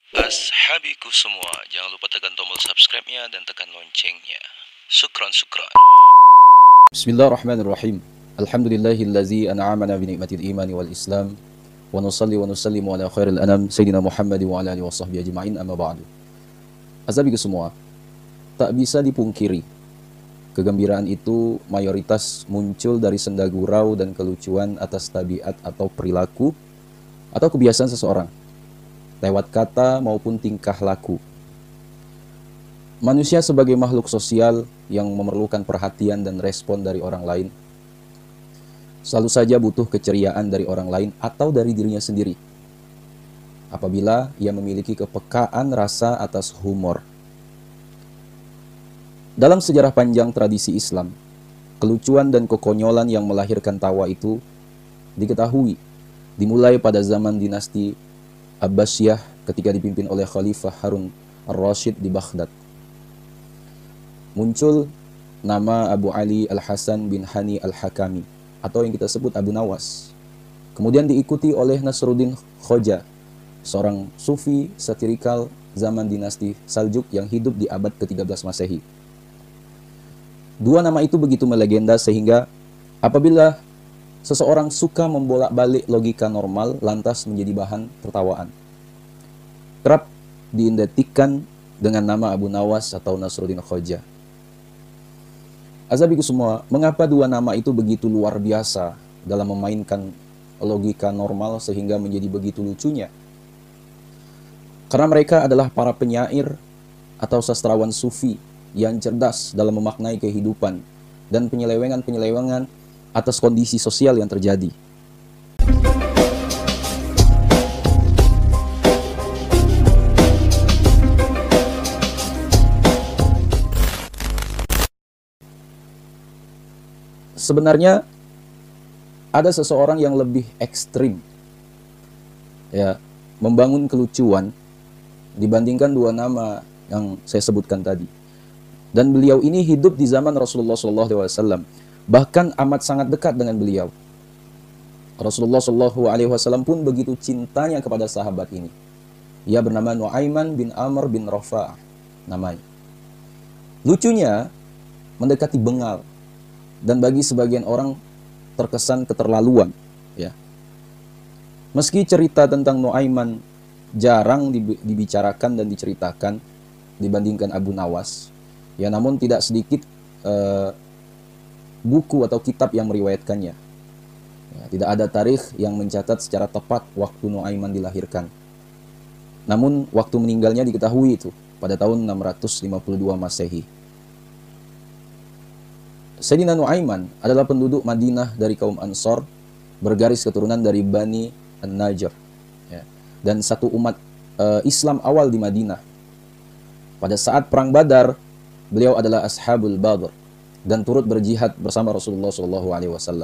Ashabiku semua, jangan lupa tekan tombol subscribe-nya dan tekan loncengnya. Syukran, syukran. Bismillahirrahmanirrahim. Alhamdulillahillazi an'amana bi ni'matil imani wal islam wa nusalli wa nusallimu ala khairil anam sayyidina Muhammad wa ala alihi washabbihi ajma'in amma ba'du. Azabiku semua, tak bisa dipungkiri kegembiraan itu mayoritas muncul dari senda gurau dan kelucuan atas tabiat atau perilaku atau kebiasaan seseorang lewat kata maupun tingkah laku. Manusia sebagai makhluk sosial yang memerlukan perhatian dan respon dari orang lain selalu saja butuh keceriaan dari orang lain atau dari dirinya sendiri apabila ia memiliki kepekaan rasa atas humor. Dalam sejarah panjang tradisi Islam, kelucuan dan kekonyolan yang melahirkan tawa itu diketahui dimulai pada zaman dinasti Abbasiyah ketika dipimpin oleh Khalifah Harun Ar-Rasyid di Baghdad. Muncul nama Abu Ali Al-Hasan bin Hani Al-Hakami atau yang kita sebut Abu Nawas. Kemudian diikuti oleh Nasruddin Khoja, seorang sufi satirikal zaman dinasti Saljuk yang hidup di abad ke-13 Masehi. Dua nama itu begitu melegenda sehingga apabila seseorang suka membolak-balik logika normal lantas menjadi bahan tertawaan, kerap diidentikan dengan nama Abu Nawas atau Nasruddin Khoja. Azabiku semua, mengapa dua nama itu begitu luar biasa dalam memainkan logika normal sehingga menjadi begitu lucunya? Karena mereka adalah para penyair atau sastrawan sufi yang cerdas dalam memaknai kehidupan dan penyelewengan-penyelewengan atas kondisi sosial yang terjadi. Sebenarnya ada seseorang yang lebih ekstrim ya membangun kelucuan dibandingkan dua nama yang saya sebutkan tadi. Dan beliau ini hidup di zaman Rasulullah SAW, bahkan amat sangat dekat dengan beliau. Rasulullah SAW pun begitu cintanya kepada sahabat ini. Ia bernama Nu'aiman bin Amr bin Rafa'ah namanya. Lucunya mendekati bengal dan bagi sebagian orang terkesan keterlaluan ya. Meski cerita tentang Nu'aiman jarang dibicarakan dan diceritakan dibandingkan Abu Nawas ya, namun tidak sedikit buku atau kitab yang meriwayatkannya ya, tidak ada tarikh yang mencatat secara tepat waktu Nu'aiman dilahirkan, namun waktu meninggalnya diketahui itu pada tahun 652 Masehi. Sayyidina Nu'aiman adalah penduduk Madinah dari kaum Ansor, bergaris keturunan dari Bani An-Najjar ya, dan satu umat Islam awal di Madinah. Pada saat perang Badar, beliau adalah Ashabul Badr dan turut berjihad bersama Rasulullah SAW.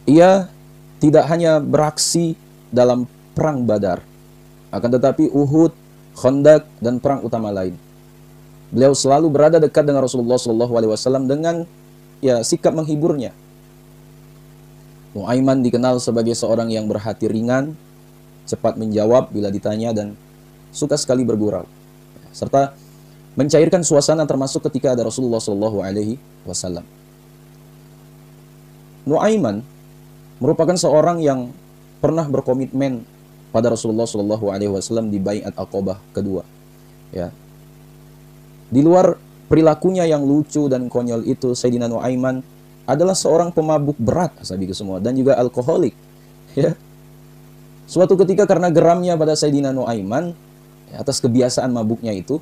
Ia tidak hanya beraksi dalam perang Badar, akan tetapi Uhud, Khandaq, dan perang utama lain. Beliau selalu berada dekat dengan Rasulullah SAW dengan ya sikap menghiburnya. Nu'aiman dikenal sebagai seorang yang berhati ringan, cepat menjawab bila ditanya, dan suka sekali bergurau, serta mencairkan suasana termasuk ketika ada Rasulullah SAW. Nu'aiman merupakan seorang yang pernah berkomitmen pada Rasulullah SAW di Bai'at Aqabah kedua. Ya. Di luar perilakunya yang lucu dan konyol itu, Sayyidina Nu'aiman adalah seorang pemabuk berat, asabiku semua, dan juga alkoholik. Ya. Suatu ketika karena geramnya pada Sayyidina Nu'aiman ya, atas kebiasaan mabuknya itu,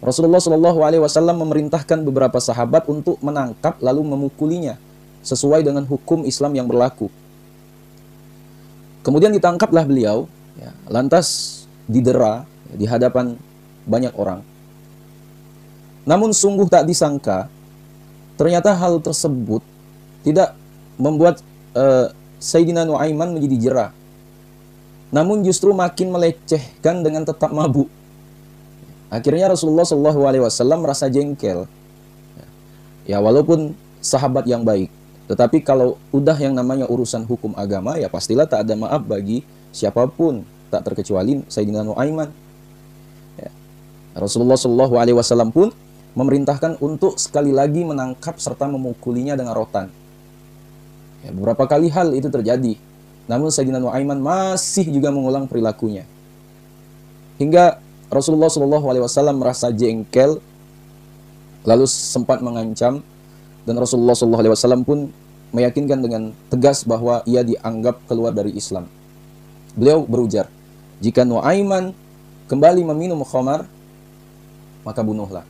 Rasulullah SAW memerintahkan beberapa sahabat untuk menangkap lalu memukulinya sesuai dengan hukum Islam yang berlaku. Kemudian ditangkaplah beliau, ya, lantas didera di hadapan banyak orang. Namun sungguh tak disangka, ternyata hal tersebut tidak membuat Sayyidina Nu'aiman menjadi jera, namun justru makin melecehkan dengan tetap mabuk. Akhirnya Rasulullah SAW merasa jengkel. Ya walaupun sahabat yang baik, tetapi kalau udah yang namanya urusan hukum agama, ya pastilah tak ada maaf bagi siapapun, tak terkecuali Sayyidina Nu'aiman. Ya. Rasulullah Shallallahu Alaihi Wasallam pun memerintahkan untuk sekali lagi menangkap serta memukulinya dengan rotan. Ya, beberapa kali hal itu terjadi, namun Sayyidina Nu'aiman masih juga mengulang perilakunya. Hingga Rasulullah Shallallahu Alaihi Wasallam merasa jengkel, lalu sempat mengancam, dan Rasulullah Shallallahu Alaihi Wasallam pun meyakinkan dengan tegas bahwa ia dianggap keluar dari Islam. Beliau berujar, jika Nu'aiman kembali meminum khamar, maka bunuhlah.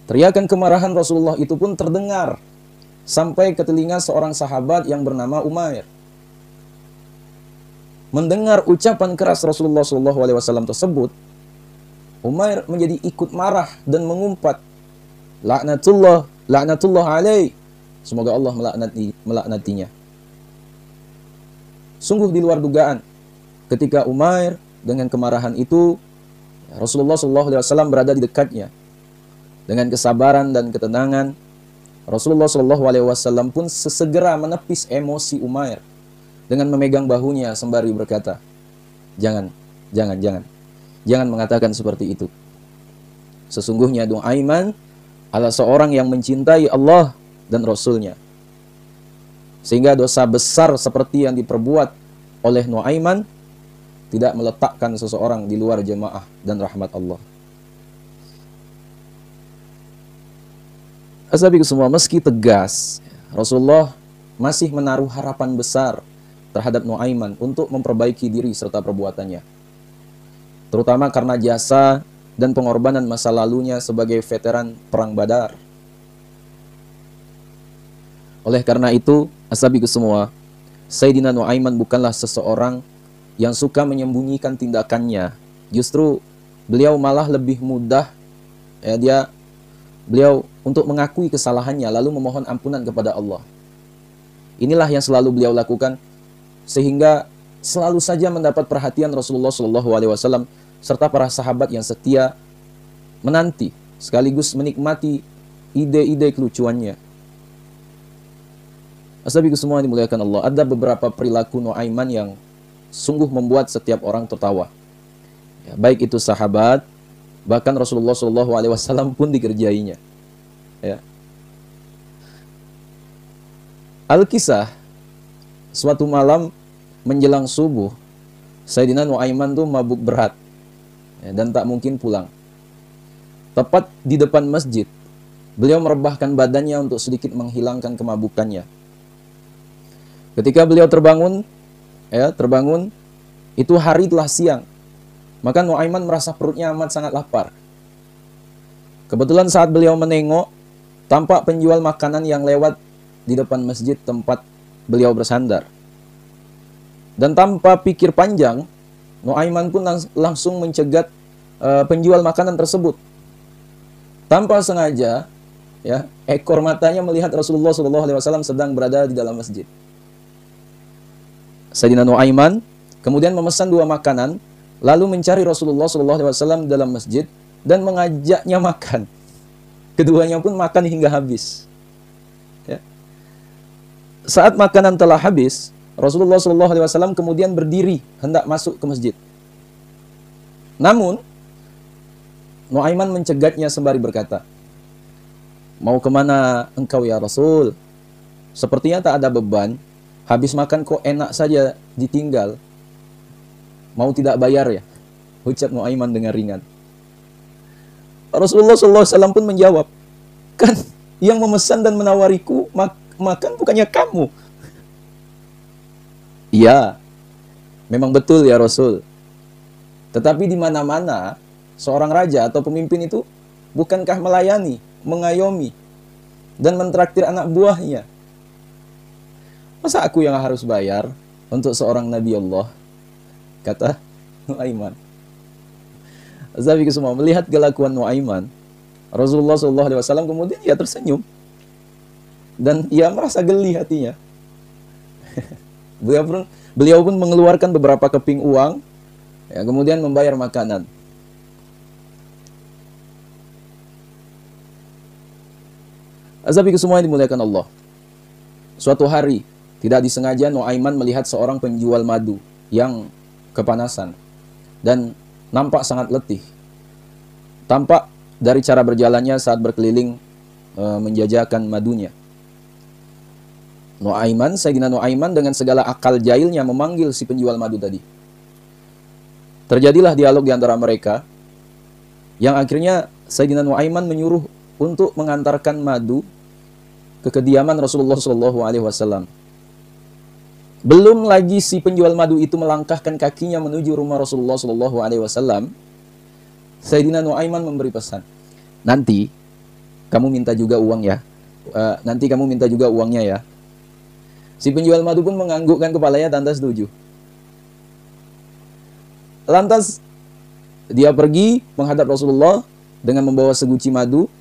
Teriakan kemarahan Rasulullah itu pun terdengar sampai ke telinga seorang sahabat yang bernama Umair. Mendengar ucapan keras Rasulullah SAW tersebut, Umair menjadi ikut marah dan mengumpat, laknatullah, laknatullah alaih. Semoga Allah melaknatinya. Sungguh di luar dugaan, ketika Umair dengan kemarahan itu, Rasulullah SAW berada di dekatnya. Dengan kesabaran dan ketenangan, Rasulullah SAW pun sesegera menepis emosi Umair dengan memegang bahunya sembari berkata, jangan mengatakan seperti itu. Sesungguhnya Nu'aiman adalah seorang yang mencintai Allah dan Rasulnya, sehingga dosa besar seperti yang diperbuat oleh Nu'aiman tidak meletakkan seseorang di luar jemaah dan rahmat Allah. Ashabiku semua, meski tegas, Rasulullah masih menaruh harapan besar terhadap Nu'aiman untuk memperbaiki diri serta perbuatannya, terutama karena jasa dan pengorbanan masa lalunya sebagai veteran Perang Badar. Oleh karena itu, ashabiku semua, Sayyidina Nu'aiman bukanlah seseorang yang suka menyembunyikan tindakannya. Justru beliau malah lebih mudah beliau untuk mengakui kesalahannya lalu memohon ampunan kepada Allah. Inilah yang selalu beliau lakukan, sehingga selalu saja mendapat perhatian Rasulullah SAW serta para sahabat yang setia menanti sekaligus menikmati ide-ide kelucuannya. Ashabiku semua dimuliakan Allah, ada beberapa perilaku Nu'aiman yang sungguh membuat setiap orang tertawa. Ya, baik itu sahabat, bahkan Rasulullah SAW pun dikerjainya. Ya. Al-Kisah, suatu malam menjelang subuh, Sayyidina Nu'aiman tuh mabuk berat, ya, dan tak mungkin pulang. Tepat di depan masjid, beliau merebahkan badannya untuk sedikit menghilangkan kemabukannya. Ketika beliau terbangun, itu hari telah siang. Maka Nu'aiman merasa perutnya amat sangat lapar. Kebetulan saat beliau menengok, tampak penjual makanan yang lewat di depan masjid tempat beliau bersandar. Dan tanpa pikir panjang, Nu'aiman pun langsung mencegat penjual makanan tersebut. Tanpa sengaja, ya, ekor matanya melihat Rasulullah SAW sedang berada di dalam masjid. Sayyidina Nu'aiman kemudian memesan 2 makanan, lalu mencari Rasulullah SAW dalam masjid dan mengajaknya makan. Keduanya pun makan hingga habis. Ya. Saat makanan telah habis, Rasulullah SAW kemudian berdiri hendak masuk ke masjid. Namun, Nu'aiman mencegatnya sembari berkata, "Mau kemana engkau ya Rasul? Sepertinya tak ada beban. Habis makan kok enak saja ditinggal. Mau tidak bayar ya?" Ucap Nu'aiman dengan ringan. Rasulullah SAW pun menjawab, "Kan yang memesan dan menawariku makan bukannya kamu." "Iya, memang betul ya Rasul. Tetapi di mana-mana seorang raja atau pemimpin itu bukankah melayani, mengayomi, dan mentraktir anak buahnya? Masa aku yang harus bayar untuk seorang Nabi Allah?" kata Nu'aiman. Ashabiku semua, melihat kelakuan Nu'aiman, Rasulullah SAW kemudian ia tersenyum dan ia merasa geli hatinya. Beliau pun mengeluarkan beberapa keping uang, ya, kemudian membayar makanan. Ashabiku semua yang dimuliakan Allah, suatu hari tidak disengaja Nu'aiman melihat seorang penjual madu yang kepanasan dan nampak sangat letih. Tampak dari cara berjalannya saat berkeliling menjajakan madunya. Sayyidina Nu'aiman dengan segala akal jahilnya memanggil si penjual madu tadi. Terjadilah dialog di antara mereka, yang akhirnya Sayyidina Nu'aiman menyuruh untuk mengantarkan madu ke kediaman Rasulullah SAW. Belum lagi si penjual madu itu melangkahkan kakinya menuju rumah Rasulullah SAW, Sayyidina Nu'aiman memberi pesan, nanti kamu minta juga uang ya. Nanti kamu minta juga uangnya ya. Si penjual madu pun menganggukkan kepalanya tanpa setuju. Lantas dia pergi menghadap Rasulullah dengan membawa seguci madu,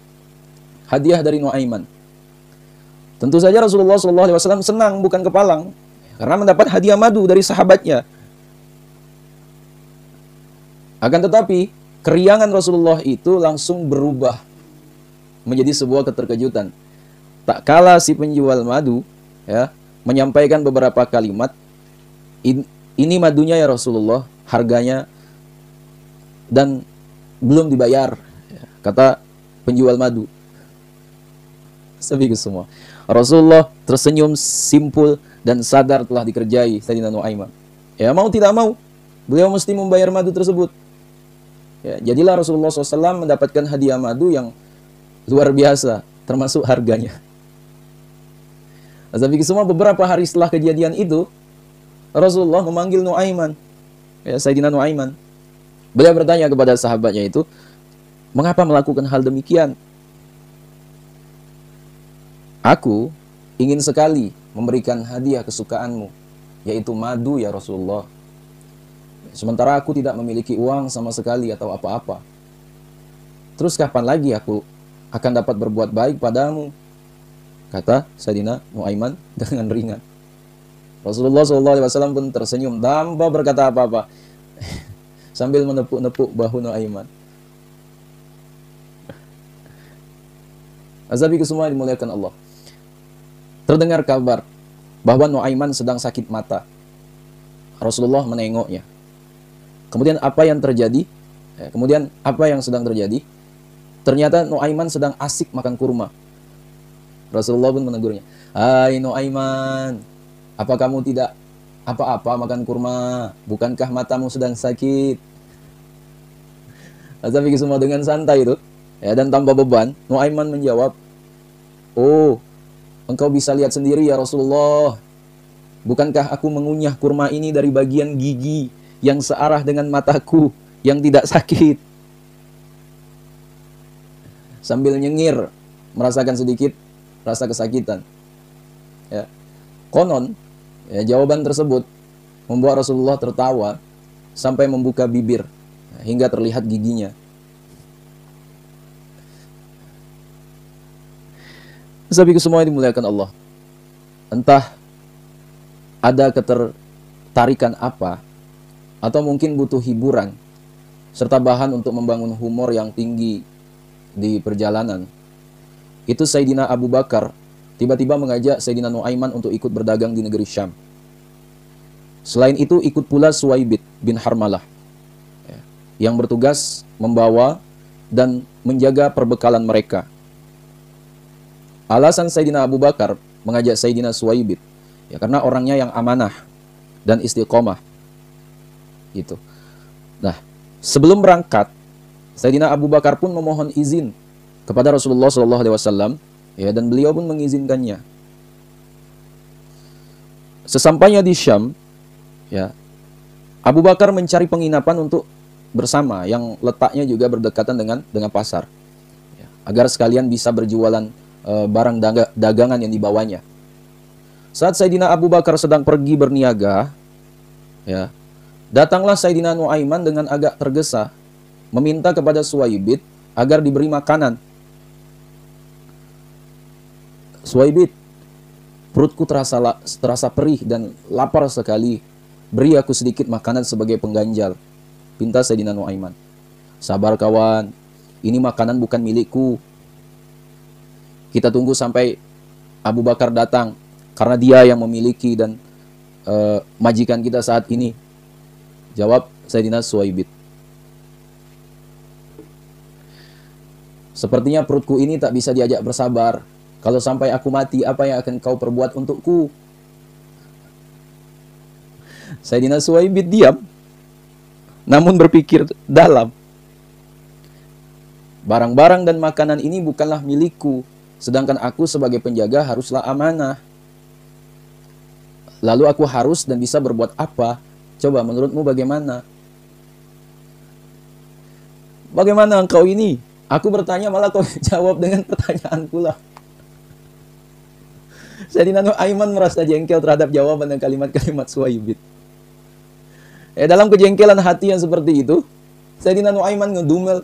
hadiah dari Nu'aiman. Tentu saja Rasulullah SAW senang bukan kepalang karena mendapat hadiah madu dari sahabatnya. Akan tetapi keriangan Rasulullah itu langsung berubah menjadi sebuah keterkejutan. Tak kala si penjual madu menyampaikan beberapa kalimat, ini madunya ya Rasulullah, harganya, dan belum dibayar, kata penjual madu. Sebigus semua. Rasulullah tersenyum simpul dan sadar telah dikerjai Sayyidina Nu'aiman. Mau tidak mau, beliau mesti membayar madu tersebut. Jadilah Rasulullah SAW mendapatkan hadiah madu yang luar biasa, termasuk harganya. Tapi semua beberapa hari setelah kejadian itu, Rasulullah memanggil Nu'aiman, Sayyidina Nu'aiman. Beliau bertanya kepada sahabatnya itu, mengapa melakukan hal demikian? Aku ingin sekali memberikan hadiah kesukaanmu, yaitu madu ya Rasulullah. Sementara aku tidak memiliki uang sama sekali atau apa-apa. Terus kapan lagi aku akan dapat berbuat baik padamu? Kata Sayyidina Nu'aiman dengan ringan. Rasulullah SAW pun tersenyum tanpa berkata apa-apa sambil menepuk-nepuk bahu Nu'aiman. Azabiku semua dimuliakan Allah. Terdengar kabar bahwa Nu'aiman sedang sakit mata. Rasulullah menengoknya. Kemudian apa yang terjadi? Kemudian apa yang sedang terjadi? Ternyata Nu'aiman sedang asik makan kurma. Rasulullah pun menegurnya. Hai Nu'aiman, apa kamu tidak apa-apa makan kurma? Bukankah matamu sedang sakit? Tapi semua dengan santai itu, dan tanpa beban, Nu'aiman menjawab, oh, engkau bisa lihat sendiri ya Rasulullah. Bukankah aku mengunyah kurma ini dari bagian gigi yang searah dengan mataku yang tidak sakit? Sambil nyengir, merasakan sedikit rasa kesakitan. Konon, jawaban tersebut membuat Rasulullah tertawa sampai membuka bibir hingga terlihat giginya. Sahabatku semua dimuliakan Allah. Entah ada ketertarikan apa, atau mungkin butuh hiburan serta bahan untuk membangun humor yang tinggi di perjalanan. Itu Sayyidina Abu Bakar tiba-tiba mengajak Sayyidina Nu'aiman untuk ikut berdagang di negeri Syam. Selain itu ikut pula Suwaibit bin Harmalah yang bertugas membawa dan menjaga perbekalan mereka. Alasan Sayyidina Abu Bakar mengajak Sayyidina Suwaibit karena orangnya yang amanah dan istiqomah. Gitu. Nah, sebelum berangkat, Sayyidina Abu Bakar pun memohon izin kepada Rasulullah SAW, dan beliau pun mengizinkannya. Sesampainya di Syam, Abu Bakar mencari penginapan untuk bersama yang letaknya juga berdekatan dengan pasar, agar sekalian bisa berjualan barang dagangan yang dibawanya. Saat Sayyidina Abu Bakar sedang pergi berniaga, datanglah Sayyidina Nu'aiman dengan agak tergesa, meminta kepada Suwaibit agar diberi makanan. Suwaibit, perutku terasa perih dan lapar sekali. Beri aku sedikit makanan sebagai pengganjal, pinta Sayyidina Nu'aiman. Sabar kawan, ini makanan bukan milikku. Kita tunggu sampai Abu Bakar datang, karena dia yang memiliki dan majikan kita saat ini. Jawab Sayyidina Suwaibid. Sepertinya perutku ini tak bisa diajak bersabar. Kalau sampai aku mati, apa yang akan kau perbuat untukku? Sayyidina Suwaibid diam, namun berpikir dalam. Barang-barang dan makanan ini bukanlah milikku, sedangkan aku sebagai penjaga haruslah amanah. Lalu aku harus dan bisa berbuat apa? Coba menurutmu bagaimana? Bagaimana engkau ini? Aku bertanya malah kau jawab dengan pertanyaan pula. Sayyidina Nu'aiman merasa jengkel terhadap jawaban dan kalimat-kalimat Suwaibid. Dalam kejengkelan hati yang seperti itu, Sayyidina Nu'aiman ngedumel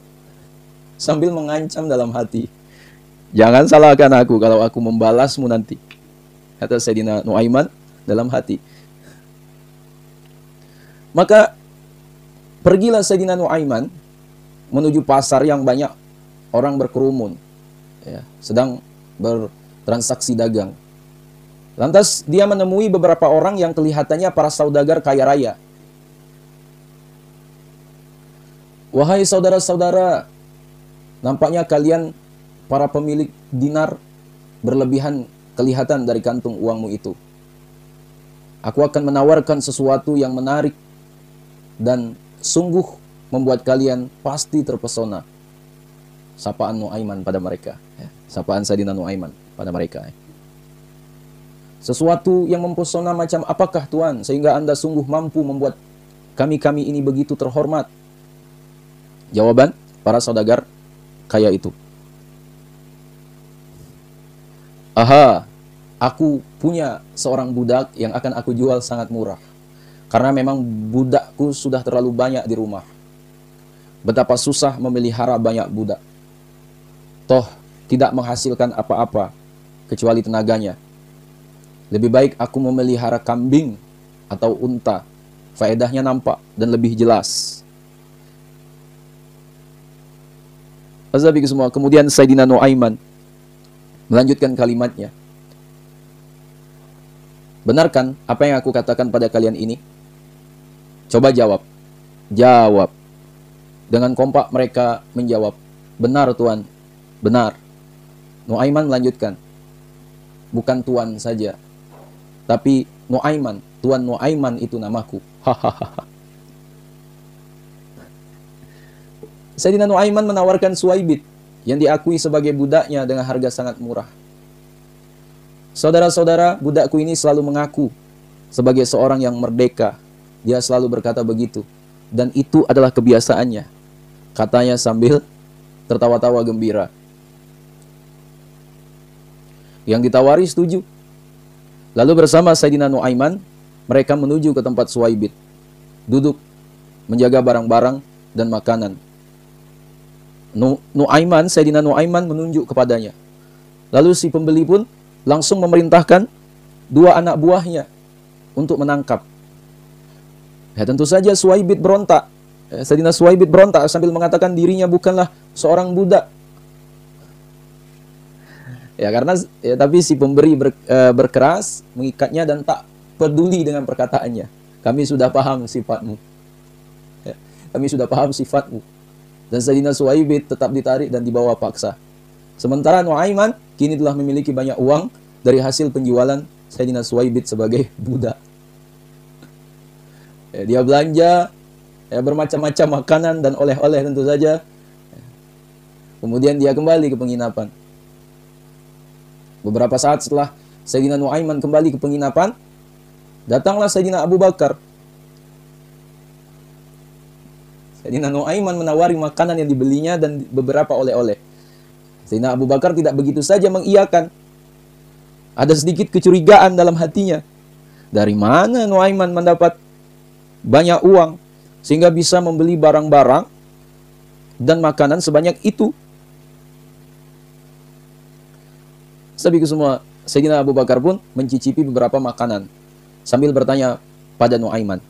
sambil mengancam dalam hati. Jangan salahkan aku kalau aku membalasmu nanti, kata Sayyidina Nu'aiman dalam hati. Maka pergilah Sayyidina Nu'aiman menuju pasar yang banyak orang berkerumun, sedang bertransaksi dagang. Lantas dia menemui beberapa orang yang kelihatannya para saudagar kaya raya. Wahai saudara-saudara, nampaknya kalian para pemilik dinar berlebihan kelihatan dari kantung uangmu itu. Aku akan menawarkan sesuatu yang menarik dan sungguh membuat kalian pasti terpesona. Sapaan Nu'aiman pada mereka. Sapaan Sayyidina Nu'aiman pada mereka. Sesuatu yang mempesona macam apakah Tuan, sehingga Anda sungguh mampu membuat kami-kami ini begitu terhormat? Jawaban para saudagar kaya itu. Aha, aku punya seorang budak yang akan aku jual sangat murah. Karena memang budakku sudah terlalu banyak di rumah. Betapa susah memelihara banyak budak. Toh tidak menghasilkan apa-apa kecuali tenaganya. Lebih baik aku memelihara kambing atau unta. Faedahnya nampak dan lebih jelas. Azabik semua. Kemudian Sayyidina Nu'aiman melanjutkan kalimatnya. Benarkan apa yang aku katakan pada kalian ini? Coba jawab. Jawab. Dengan kompak mereka menjawab, benar Tuan, benar. Nu'aiman melanjutkan, bukan Tuan saja, tapi Nu'aiman, Tuan Nu'aiman itu namaku. Hahaha. Sayyidina Nu'aiman menawarkan Suwaibid yang diakui sebagai budaknya dengan harga sangat murah. Saudara-saudara, budakku ini selalu mengaku sebagai seorang yang merdeka. Dia selalu berkata begitu. Dan itu adalah kebiasaannya, katanya sambil tertawa-tawa gembira. Yang ditawari setuju. Lalu bersama Sayyidina Nu'aiman, mereka menuju ke tempat Suwaibid. Duduk, menjaga barang-barang dan makanan. Sayyidina Nu'aiman menunjuk kepadanya. Lalu si pembeli pun langsung memerintahkan dua anak buahnya untuk menangkap. Tentu saja Suwaibid berontak. Sayyidina Suwaibid berontak sambil mengatakan dirinya bukanlah seorang budak. Tapi si pemberi berkeras mengikatnya dan tak peduli dengan perkataannya. Kami sudah paham sifatmu. Kami sudah paham sifatmu. Dan Sayyidina Suwaibid tetap ditarik dan dibawa paksa. Sementara Nu'aiman kini telah memiliki banyak uang dari hasil penjualan Sayyidina Suwaibid sebagai budak. Dia belanja bermacam-macam makanan dan oleh-oleh tentu saja. Kemudian dia kembali ke penginapan. Beberapa saat setelah Sayyidina Nu'aiman kembali ke penginapan, datanglah Sayyidina Abu Bakar. Sayyidina Nu'aiman menawari makanan yang dibelinya dan beberapa oleh-oleh. Sayyidina Abu Bakar tidak begitu saja mengiyakan. Ada sedikit kecurigaan dalam hatinya. Dari mana Nu'aiman mendapat banyak uang sehingga bisa membeli barang-barang dan makanan sebanyak itu? Sabiku semua, Sayyidina Abu Bakar pun mencicipi beberapa makanan sambil bertanya pada Nu'aiman,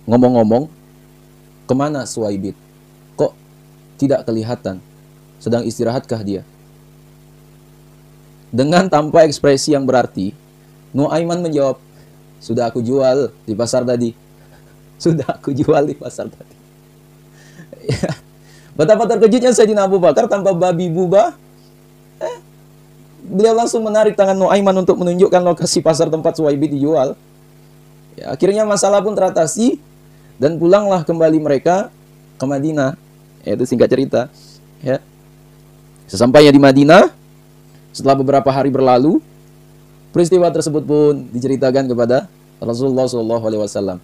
ngomong-ngomong, kemana Suwaibid? Kok tidak kelihatan? Sedang istirahatkah dia? Dengan tanpa ekspresi yang berarti, Nu'aiman menjawab, sudah aku jual di pasar tadi. Sudah aku jual di pasar tadi. Ya. Betapa terkejutnya Sayyidina Abu Bakar tanpa babi buba. Beliau langsung menarik tangan Nuaiman untuk menunjukkan lokasi pasar tempat Suwaibit dijual. Ya, akhirnya masalah pun teratasi dan pulanglah kembali mereka ke Madinah. Ya, itu singkat cerita. Ya. Sesampainya di Madinah, setelah beberapa hari berlalu, peristiwa tersebut pun diceritakan kepada Rasulullah SAW.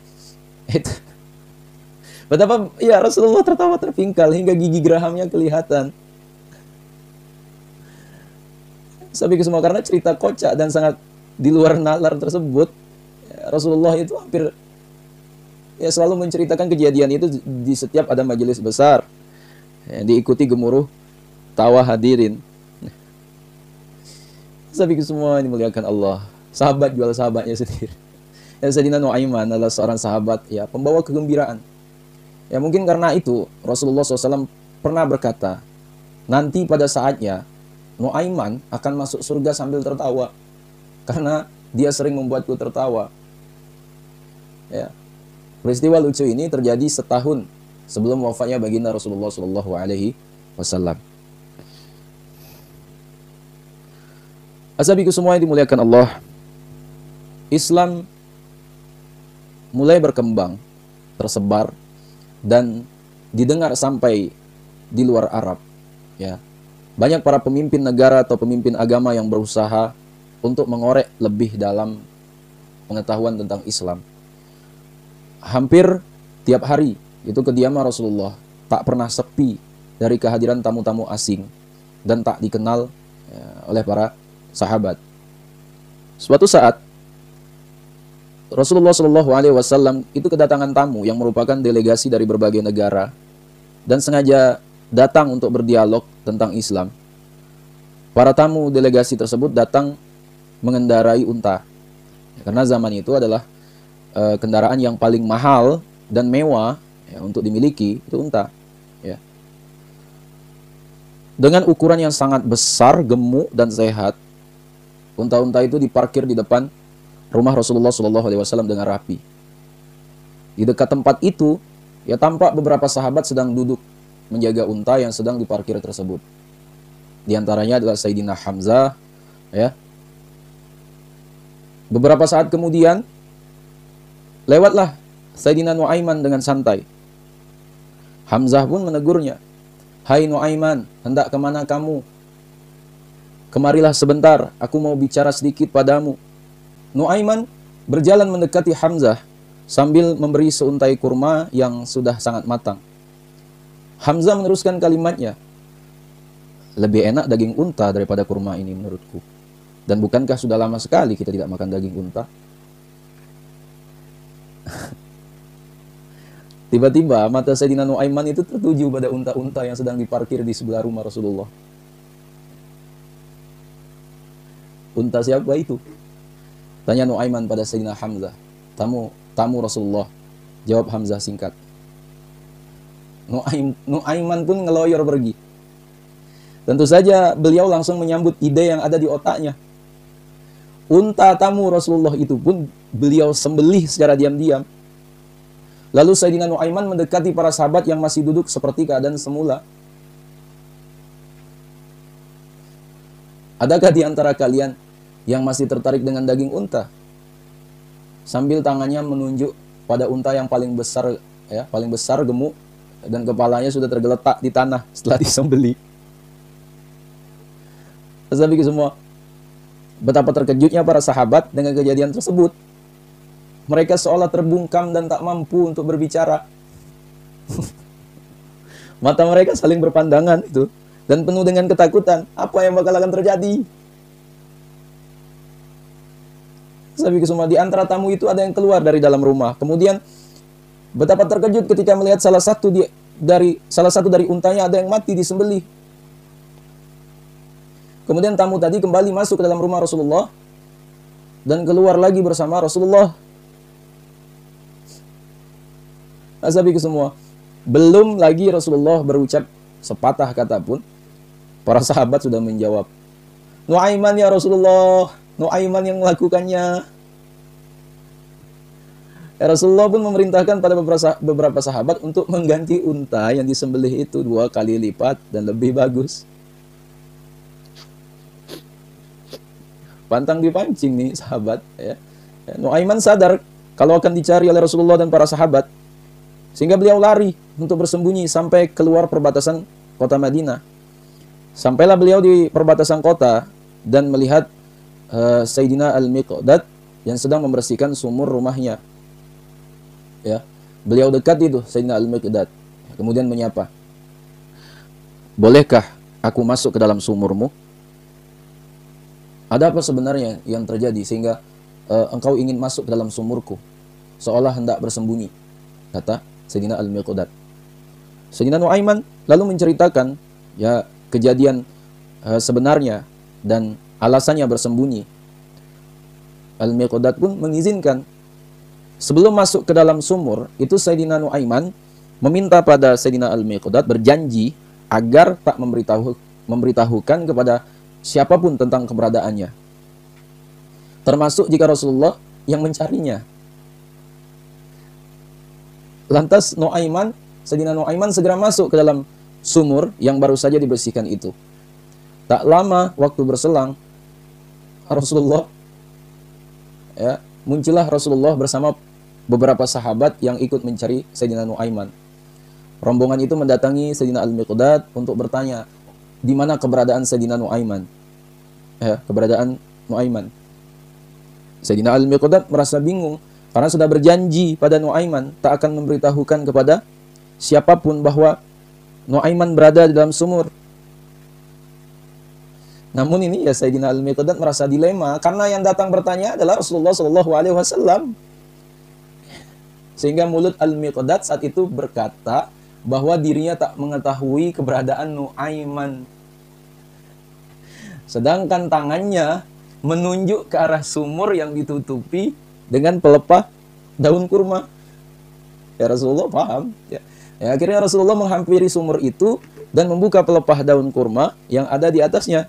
Betapa ya Rasulullah tertawa terpingkal hingga gigi gerahamnya kelihatan. Sampai ke semua karena cerita kocak dan sangat di luar nalar tersebut. Ya, Rasulullah itu hampir ya selalu menceritakan kejadian itu di setiap ada majelis besar. Ya, diikuti gemuruh tawa hadirin. Sampai ke semua dimuliakan Allah. Sahabat jual sahabatnya sendiri. Ya, Sayyidina Nuaiman adalah seorang sahabat ya pembawa kegembiraan. Ya mungkin karena itu Rasulullah SAW pernah berkata, nanti pada saatnya Nuaiman akan masuk surga sambil tertawa karena dia sering membuatku tertawa. Ya. Peristiwa lucu ini terjadi setahun sebelum wafatnya baginda Rasulullah SAW. Ashabiku semua yang dimuliakan Allah, Islam mulai berkembang, tersebar dan didengar sampai di luar Arab. Ya, banyak para pemimpin negara atau pemimpin agama yang berusaha untuk mengorek lebih dalam pengetahuan tentang Islam. Hampir tiap hari itu kediaman Rasulullah tak pernah sepi dari kehadiran tamu-tamu asing dan tak dikenal ya, oleh para sahabat. Suatu saat Rasulullah SAW itu kedatangan tamu yang merupakan delegasi dari berbagai negara dan sengaja datang untuk berdialog tentang Islam. Para tamu delegasi tersebut datang mengendarai unta. Karena zaman itu adalah kendaraan yang paling mahal dan mewah ya, untuk dimiliki itu unta. Ya. Dengan ukuran yang sangat besar, gemuk dan sehat, unta-unta itu diparkir di depan rumah Rasulullah SAW dengan rapi. Di dekat tempat itu, ya tampak beberapa sahabat sedang duduk menjaga unta yang sedang diparkir tersebut. Di antaranya adalah Sayyidina Hamzah. Ya. Beberapa saat kemudian, lewatlah Sayyidina Nuaiman dengan santai. Hamzah pun menegurnya. Hai Nuaiman, hendak kemana kamu? Kemarilah sebentar, aku mau bicara sedikit padamu. Nuaiman berjalan mendekati Hamzah sambil memberi seuntai kurma yang sudah sangat matang. Hamzah meneruskan kalimatnya, lebih enak daging unta daripada kurma ini menurutku. Dan bukankah sudah lama sekali kita tidak makan daging unta? Tiba-tiba mata Sayyidina Nuaiman itu tertuju pada unta-unta yang sedang diparkir di sebelah rumah Rasulullah. Unta siapa itu? Tanya Nuaiman pada Sayyidina Hamzah. Tamu Rasulullah. Jawab Hamzah singkat. Nuaiman pun ngeloyor pergi. Tentu saja beliau langsung menyambut ide yang ada di otaknya. Unta tamu Rasulullah itu pun beliau sembelih secara diam-diam. Lalu Sayyidina Nuaiman mendekati para sahabat yang masih duduk seperti keadaan semula. Adakah di antara kalian yang masih tertarik dengan daging unta? Sambil tangannya menunjuk pada unta yang paling besar, ya, paling besar, gemuk, dan kepalanya sudah tergeletak di tanah setelah disembeli. Tapi semua, betapa terkejutnya para sahabat dengan kejadian tersebut. Mereka seolah terbungkam dan tak mampu untuk berbicara. Mata mereka saling berpandangan itu dan penuh dengan ketakutan. Apa yang bakal akan terjadi? Sabi semua, di antara tamu itu ada yang keluar dari dalam rumah. Kemudian betapa terkejut ketika melihat salah satu dari untanya ada yang mati disembelih. Kemudian tamu tadi kembali masuk ke dalam rumah Rasulullah dan keluar lagi bersama Rasulullah. Sabi semua, belum lagi Rasulullah berucap sepatah kata pun, para sahabat sudah menjawab, Nuaiman ya Rasulullah, Nuaiman yang melakukannya. Rasulullah pun memerintahkan pada beberapa sahabat untuk mengganti unta yang disembelih itu 2 kali lipat dan lebih bagus. Pantang dipancing nih sahabat. Ya. Nuaiman sadar kalau akan dicari oleh Rasulullah dan para sahabat, sehingga beliau lari untuk bersembunyi sampai keluar perbatasan kota Madinah. Sampailah beliau di perbatasan kota dan melihat Sayyidina Al-Miqdad yang sedang membersihkan sumur rumahnya. Ya, beliau dekat itu Sayyidina Al-Miqdad. Kemudian menyapa, "Bolehkah aku masuk ke dalam sumurmu? Ada apa sebenarnya yang terjadi sehingga engkau ingin masuk ke dalam sumurku seolah hendak bersembunyi?" kata Sayyidina Al-Miqdad. Sayyidina Nuaiman lalu menceritakan ya kejadian sebenarnya dan alasannya bersembunyi. Al-Miqdad pun mengizinkan. Sebelum masuk ke dalam sumur, itu Sayyidina Nuaiman meminta pada Sayyidina Al-Miqdad berjanji agar tak memberitahukan kepada siapapun tentang keberadaannya. Termasuk jika Rasulullah yang mencarinya. Lantas Sayyidina Nuaiman segera masuk ke dalam sumur yang baru saja dibersihkan itu. Tak lama waktu berselang, muncullah Rasulullah bersama beberapa sahabat yang ikut mencari Sayyidina Nuaiman. Rombongan itu mendatangi Sayyidina Al-Miqdad untuk bertanya, di mana keberadaan Sayyidina Nuaiman? Keberadaan Nuaiman. Sayyidina Al-Miqdad merasa bingung karena sudah berjanji pada Nuaiman tak akan memberitahukan kepada siapapun bahwa Nuaiman berada di dalam sumur. Namun ini ya Sayyidina Al-Miqdad merasa dilema karena yang datang bertanya adalah Rasulullah SAW. Sehingga mulut Al-Miqdad saat itu berkata bahwa dirinya tak mengetahui keberadaan Nuaiman. Sedangkan tangannya menunjuk ke arah sumur yang ditutupi dengan pelepah daun kurma. Ya Rasulullah paham. Ya, akhirnya Rasulullah menghampiri sumur itu dan membuka pelepah daun kurma yang ada di atasnya.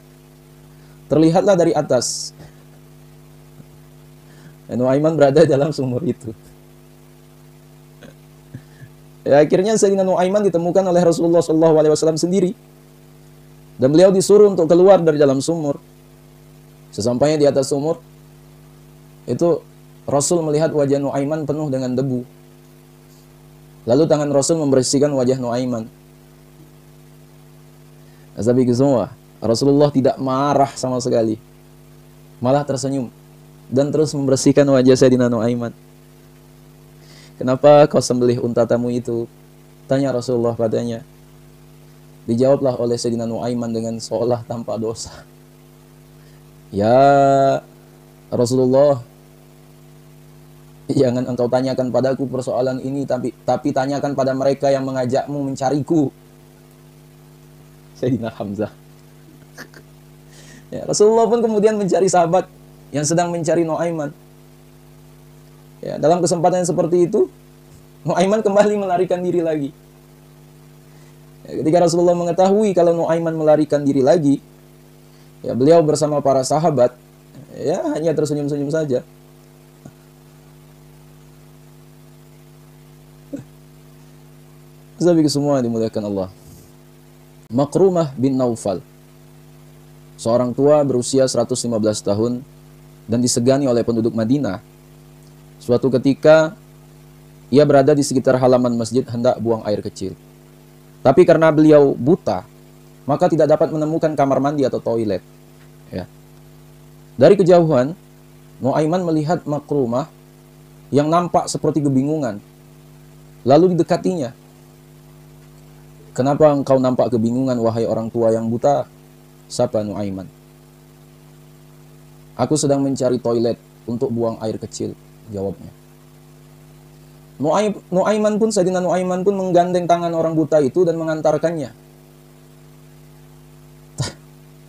Terlihatlah dari atas Nuaiman berada dalam sumur itu. Ya, akhirnya Sayyidina Nuaiman ditemukan oleh Rasulullah SAW sendiri. Dan beliau disuruh untuk keluar dari dalam sumur. Sesampainya di atas sumur, itu Rasul melihat wajah Nuaiman penuh dengan debu. Lalu tangan Rasul membersihkan wajah Nuaiman. Tapi semua, Rasulullah tidak marah sama sekali. Malah tersenyum. Dan terus membersihkan wajah Sayyidina Nuaiman. "Kenapa kau sembelih unta tamu itu?" tanya Rasulullah padanya. Dijawablah oleh Sayyidina Nuaiman dengan seolah tanpa dosa, "Ya Rasulullah, jangan engkau tanyakan padaku persoalan ini, tapi tanyakan pada mereka yang mengajakmu mencariku." Sayyidina Hamzah. Ya, Rasulullah pun kemudian mencari sahabat yang sedang mencari Nuaiman. Ya, dalam kesempatan yang seperti itu, Nuaiman kembali melarikan diri lagi. Ya, ketika Rasulullah mengetahui kalau Nuaiman melarikan diri lagi, ya beliau bersama para sahabat, ya hanya tersenyum-senyum saja. Sahabat semua dimuliakan Allah. Makrumah bin Naufal, seorang tua berusia 115 tahun dan disegani oleh penduduk Madinah. Suatu ketika, ia berada di sekitar halaman masjid hendak buang air kecil. Tapi karena beliau buta, maka tidak dapat menemukan kamar mandi atau toilet. Ya. Dari kejauhan, Nuaiman melihat Makrumah yang nampak seperti kebingungan. Lalu didekatinya. "Kenapa engkau nampak kebingungan, wahai orang tua yang buta?" sapa Nuaiman. "Aku sedang mencari toilet untuk buang air kecil," jawabnya. Sayyidina Nuaiman pun menggandeng tangan orang buta itu dan mengantarkannya.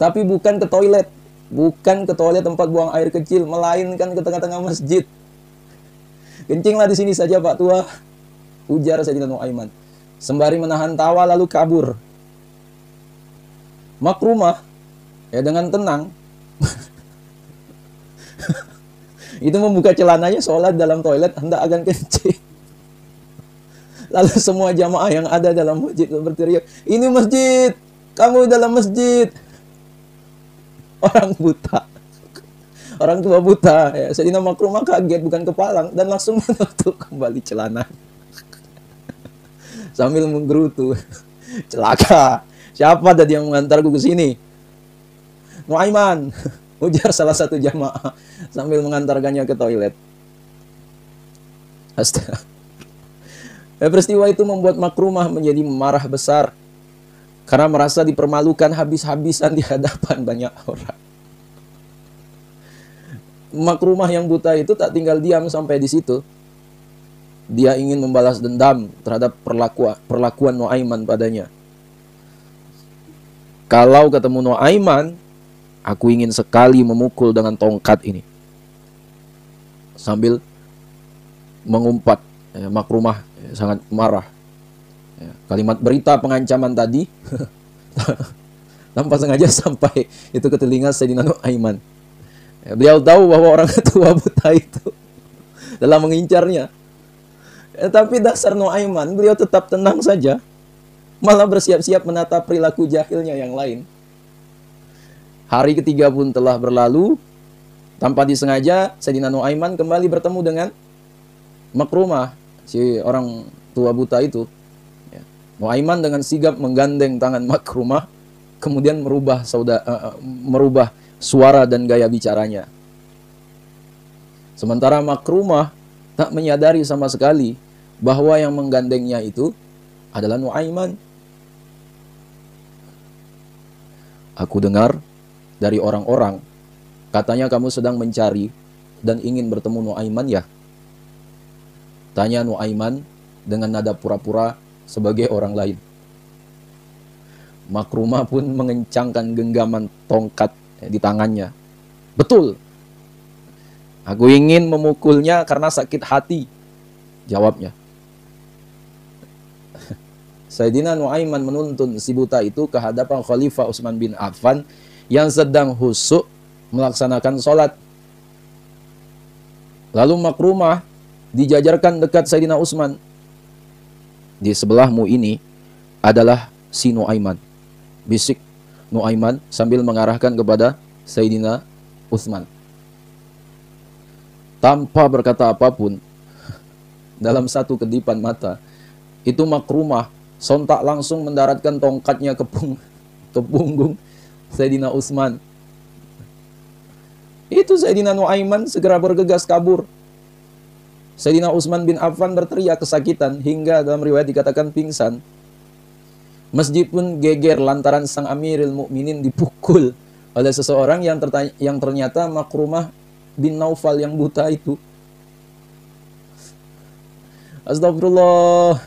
Tapi bukan ke toilet tempat buang air kecil, melainkan ke tengah-tengah masjid. "Kencinglah di sini saja, Pak Tua," ujar Sayyidina Nuaiman, sembari menahan tawa lalu kabur. Makrumah ya dengan tenang Itu membuka celananya sholat dalam toilet, hendak akan kencing. Lalu semua jamaah yang ada dalam masjid berteriak, ini masjid, kamu dalam masjid. Orang buta, orang tua buta, ya. Sayyidina Makrumah kaget, bukan kepalang, dan langsung menutup kembali celana sambil menggerutu. Celaka, siapa tadi yang mengantarku ke sini? Nuaiman, ujar salah satu jamaah sambil mengantarkannya ke toilet. Astaga. Peristiwa itu membuat Makrumah menjadi marah besar karena merasa dipermalukan habis-habisan di hadapan banyak orang. Makrumah yang buta itu tak tinggal diam sampai di situ. Dia ingin membalas dendam terhadap perlakuan Nuaiman padanya. Kalau ketemu Nuaiman, aku ingin sekali memukul dengan tongkat ini. Sambil mengumpat, Makrumah sangat marah. Kalimat berita pengancaman tadi tanpa sengaja sampai itu ke telinga Sayyidina Nuaiman. Beliau tahu bahwa orang tua buta itu telah mengincarnya. Tapi dasar Nuaiman, beliau tetap tenang saja, malah bersiap-siap menata perilaku jahilnya yang lain. Hari ketiga pun telah berlalu. Tanpa disengaja, Sayyidina Nuaiman kembali bertemu dengan Makrumah, si orang tua buta itu. Nuaiman dengan sigap menggandeng tangan Makrumah, kemudian merubah suara dan gaya bicaranya. Sementara Makrumah tak menyadari sama sekali bahwa yang menggandengnya itu adalah Nuaiman. Aku dengar dari orang-orang, katanya kamu sedang mencari dan ingin bertemu Nuaiman ya? Tanya Nuaiman dengan nada pura-pura sebagai orang lain. Makrumah pun mengencangkan genggaman tongkat di tangannya. Betul, aku ingin memukulnya karena sakit hati, jawabnya. Sayyidina Nuaiman menuntun si buta itu ke hadapan Khalifah Utsman bin Affan yang sedang khusyuk melaksanakan sholat. Lalu Makrumah dijajarkan dekat Sayyidina Utsman. Di sebelahmu ini adalah si Nuaiman, bisik Nuaiman sambil mengarahkan kepada Sayyidina Utsman. Tanpa berkata apapun, dalam satu kedipan mata, itu Makrumah sontak langsung mendaratkan tongkatnya ke punggung Sayyidina Utsman. Itu Sayyidina Nuaiman segera bergegas kabur. Sayyidina Utsman bin Affan berteriak kesakitan hingga dalam riwayat dikatakan pingsan. Masjid pun geger lantaran sang Amirul Mukminin dipukul oleh seseorang yang ternyata Makrumah bin Naufal yang buta itu. Astagfirullah.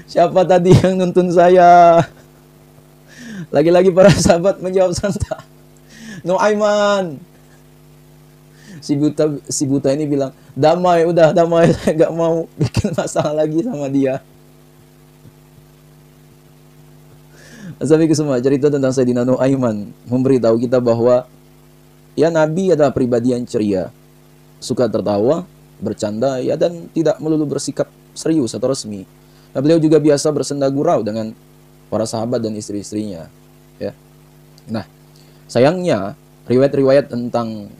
Siapa tadi yang nuntun saya? Lagi-lagi para sahabat menjawab santai. Nuaiman. Si buta ini bilang, damai, udah damai, saya gak mau bikin masalah lagi sama dia. Sampai ke semua cerita tentang Sayyidina Nuaiman memberitahu kita bahwa ya Nabi adalah pribadi yang ceria, suka tertawa, bercanda, ya, dan tidak melulu bersikap serius atau resmi. Nah, beliau juga biasa bersenda gurau dengan para sahabat dan istri-istrinya. Ya. Nah, sayangnya riwayat-riwayat tentang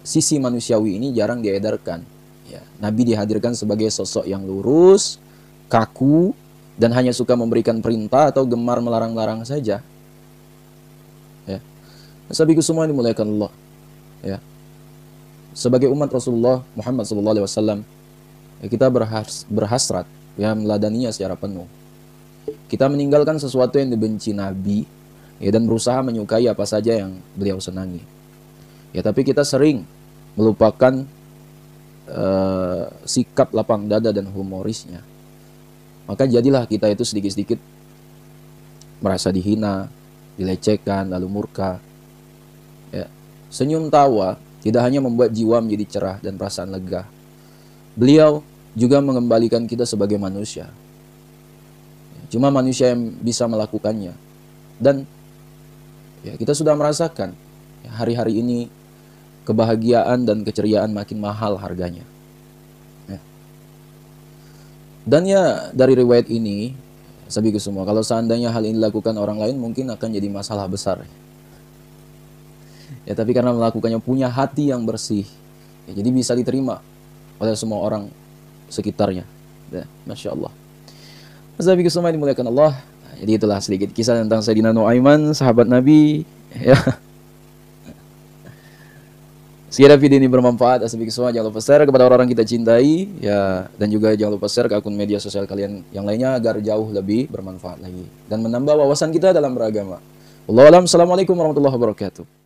sisi manusiawi ini jarang diedarkan. Ya, Nabi dihadirkan sebagai sosok yang lurus, kaku, dan hanya suka memberikan perintah atau gemar melarang-larang saja. Ya. Sahabatku semua dimuliakan Allah. Ya. Sebagai umat Rasulullah Muhammad SAW, ya, kita berhasrat ya meladaninya secara penuh. Kita meninggalkan sesuatu yang dibenci Nabi, ya, dan berusaha menyukai apa saja yang beliau senangi. Ya, tapi kita sering melupakan sikap lapang dada dan humorisnya. Maka jadilah kita itu sedikit-sedikit merasa dihina, dilecehkan, lalu murka. Ya. Senyum tawa tidak hanya membuat jiwa menjadi cerah dan perasaan lega. Beliau juga mengembalikan kita sebagai manusia. Cuma manusia yang bisa melakukannya. Dan ya, kita sudah merasakan ya, hari-hari ini kebahagiaan dan keceriaan makin mahal harganya. Ya. Dan ya dari riwayat ini, sabiku semua, kalau seandainya hal ini dilakukan orang lain mungkin akan jadi masalah besar. Ya, tapi karena melakukannya punya hati yang bersih, ya, jadi bisa diterima oleh semua orang sekitarnya. Ya, Masya Allah. Sabiku semua dimuliakan Allah. Jadi itulah sedikit kisah tentang Sayyidina Nuaiman, sahabat Nabi. Ya. Sekiranya video ini bermanfaat, sabiku semua jangan lupa share kepada orang-orang kita cintai, ya, dan juga jangan lupa share ke akun media sosial kalian yang lainnya agar jauh lebih bermanfaat lagi dan menambah wawasan kita dalam beragama. Wallahu a'lam. Assalamualaikum warahmatullahi wabarakatuh.